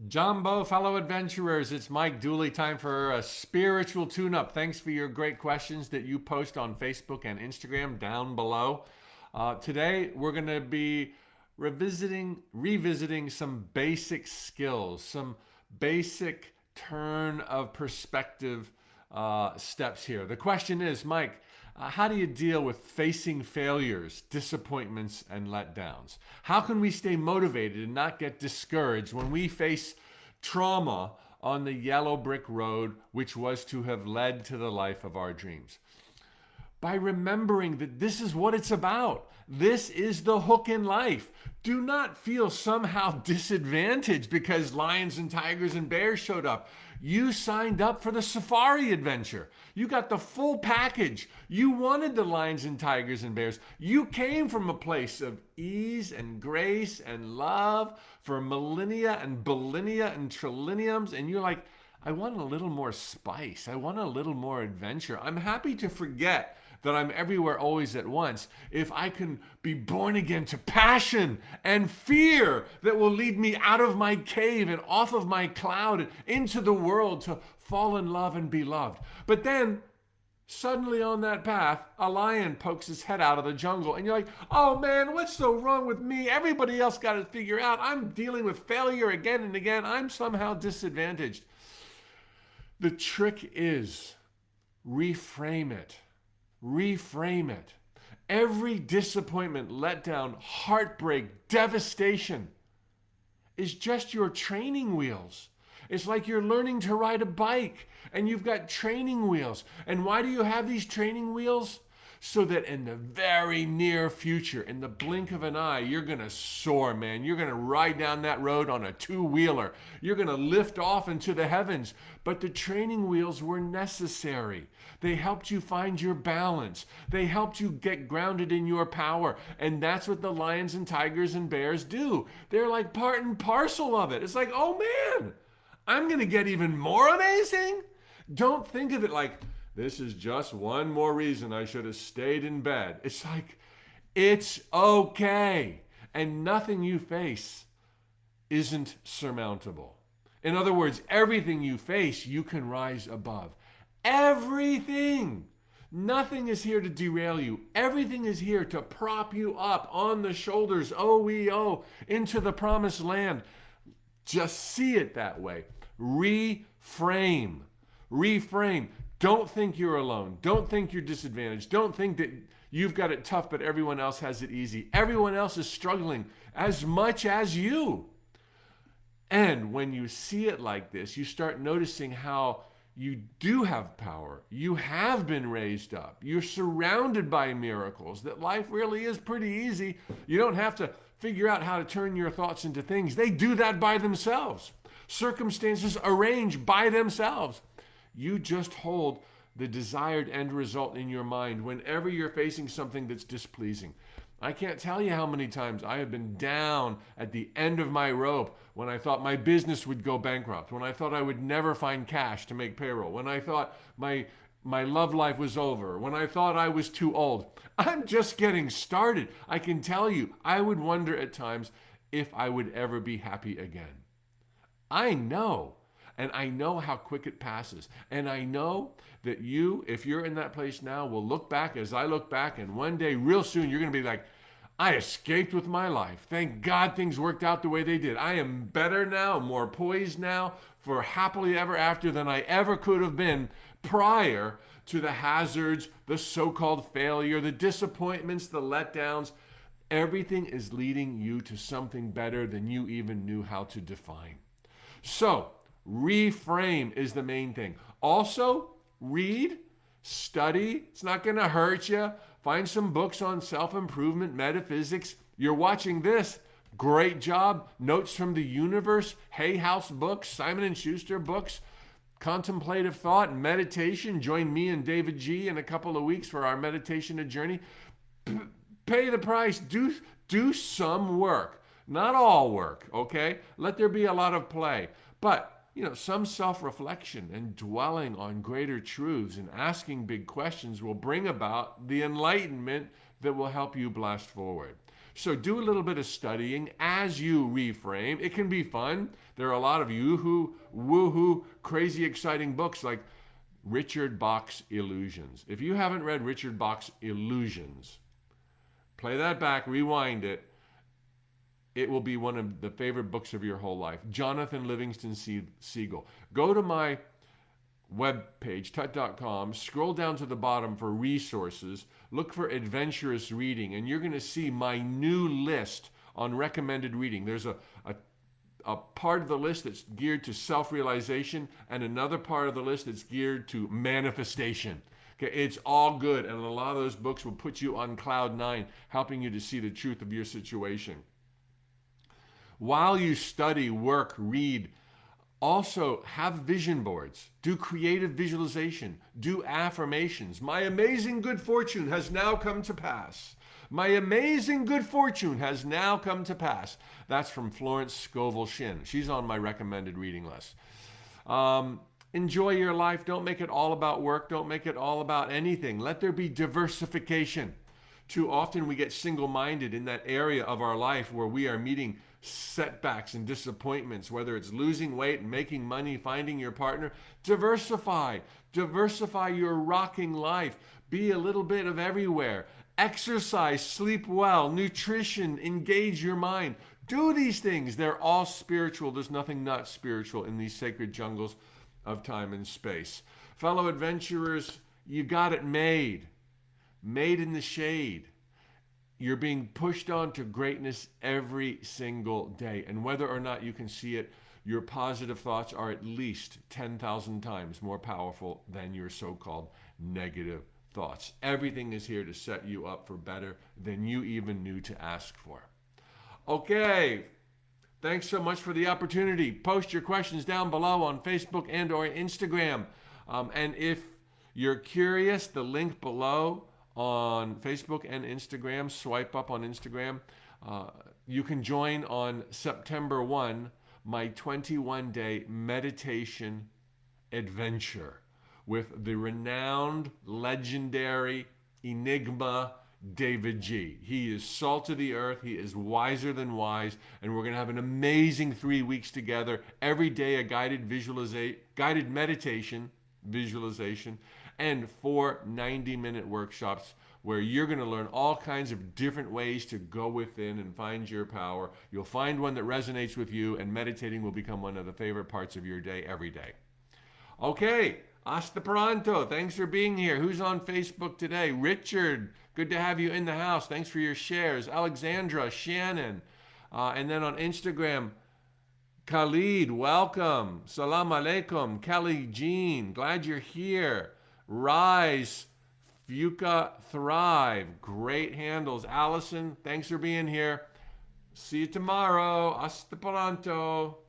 Jumbo, fellow adventurers, it's Mike Dooley. Time for a spiritual tune up. Thanks for your great questions that you post on Facebook and Instagram down below. Today, we're going to be revisiting some basic skills, some basic turn of perspective steps here. The question is, Mike, how do you deal with facing failures, disappointments, and letdowns? How can we stay motivated and not get discouraged when we face trauma on the yellow brick road, which was to have led to the life of our dreams? By remembering that this is what it's about. This is the hook in life. Do not feel somehow disadvantaged because lions and tigers and bears showed up. You signed up for the safari adventure. You got the full package. You wanted the lions and tigers and bears. You came from a place of ease and grace and love for millennia and billennia and trilliums. And you're like, I want a little more spice. I want a little more adventure. I'm happy to forget that I'm everywhere always at once if I can be born again to passion and fear that will lead me out of my cave and off of my cloud and into the world to fall in love and be loved. But then suddenly on that path, a lion pokes his head out of the jungle and you're like, oh man, what's so wrong with me? Everybody else got it figured out. I'm dealing with failure again and again. I'm somehow disadvantaged. The trick is reframe it. Reframe it. Every disappointment, letdown, heartbreak, devastation is just your training wheels. It's like you're learning to ride a bike and you've got training wheels. And why do you have these training wheels? So that in the very near future, in the blink of an eye, you're going to soar, man. You're going to ride down that road on a two-wheeler. You're going to lift off into the heavens. But the training wheels were necessary. They helped you find your balance. They helped you get grounded in your power. And that's what the lions and tigers and bears do. They're like part and parcel of it. It's like, oh man, I'm going to get even more amazing. Don't think of it like, this is just one more reason I should have stayed in bed. It's like, it's okay. And nothing you face isn't surmountable. In other words, everything you face, you can rise above. Everything. Nothing is here to derail you. Everything is here to prop you up on the shoulders, OEO, into the promised land. Just see it that way. Reframe. Reframe. Don't think you're alone. Don't think you're disadvantaged. Don't think that you've got it tough, but everyone else has it easy. Everyone else is struggling as much as you. And when you see it like this, you start noticing how you do have power. You have been raised up. You're surrounded by miracles, that life really is pretty easy. You don't have to figure out how to turn your thoughts into things. They do that by themselves. Circumstances arrange by themselves. You just hold the desired end result in your mind whenever you're facing something that's displeasing. I can't tell you how many times I have been down at the end of my rope when I thought my business would go bankrupt, when I thought I would never find cash to make payroll, when I thought my love life was over, when I thought I was too old. I'm just getting started. I can tell you, I would wonder at times if I would ever be happy again. I know. And I know how quick it passes. And I know that you, if you're in that place now, will look back as I look back. And one day, real soon, you're going to be like, I escaped with my life. Thank God things worked out the way they did. I am better now, more poised now for happily ever after than I ever could have been prior to the hazards, the so-called failure, the disappointments, the letdowns. Everything is leading you to something better than you even knew how to define. So, reframe is the main thing. Also, read, study. It's not going to hurt you. Find some books on self-improvement, metaphysics. You're watching this. Great job. Notes from the Universe, Hay House books, Simon & Schuster books, contemplative thought and meditation. Join me and David G. in a couple of weeks for our meditation journey. Pay the price. Do some work. Not all work, okay? Let there be a lot of play. But some self-reflection and dwelling on greater truths and asking big questions will bring about the enlightenment that will help you blast forward. So do a little bit of studying as you reframe. It can be fun. There are a lot of yoo-hoo, woo-hoo, crazy exciting books like Richard Bach's Illusions. If you haven't read Richard Bach's Illusions, play that back, rewind it. It will be one of the favorite books of your whole life. Jonathan Livingston Seagull. Go to my webpage, tut.com, scroll down to the bottom for resources, look for adventurous reading, and you're going to see my new list on recommended reading. There's a part of the list that's geared to self-realization and another part of the list that's geared to manifestation. Okay, it's all good, and a lot of those books will put you on cloud nine, helping you to see the truth of your situation. While you study, work, read, also have vision boards, do creative visualization, do affirmations. My amazing good fortune has now come to pass. My amazing good fortune has now come to pass. That's from Florence Scovel Shinn. She's on my recommended reading list. Enjoy your life. Don't make it all about work. Don't make it all about anything. Let there be diversification. Too often we get single-minded in that area of our life where we are meeting setbacks and disappointments, whether it's losing weight, making money, finding your partner. Diversify your rocking life. Be a little bit of everywhere. Exercise, sleep well, nutrition, engage your mind. Do these things. They're all spiritual. There's nothing not spiritual in these sacred jungles of time and space. Fellow adventurers, you got it made. Made in the shade. You're being pushed on to greatness every single day. And whether or not you can see it, your positive thoughts are at least 10,000 times more powerful than your so-called negative thoughts. Everything is here to set you up for better than you even knew to ask for. Okay. Thanks so much for the opportunity. Post your questions down below on Facebook and or Instagram. And if you're curious, the link below on Facebook and Instagram, swipe up on Instagram. You can join on September 1, my 21-day meditation adventure with the renowned, legendary, enigma, David G. He is salt of the earth. He is wiser than wise. And we're going to have an amazing 3 weeks together. Every day a guided meditation, visualization, and 4 90-minute workshops where you're going to learn all kinds of different ways to go within and find your power. You'll find one that resonates with you, and meditating will become one of the favorite parts of your day every day. Okay, hasta pronto. Thanks for being here. Who's on Facebook today? Richard, good to have you in the house. Thanks for your shares. Alexandra, Shannon, and then on Instagram, Khalid, welcome. Salam alaikum. Kelly Jean, glad you're here. Rise, Fuka, Thrive. Great handles. Allison, thanks for being here. See you tomorrow. Hasta pronto.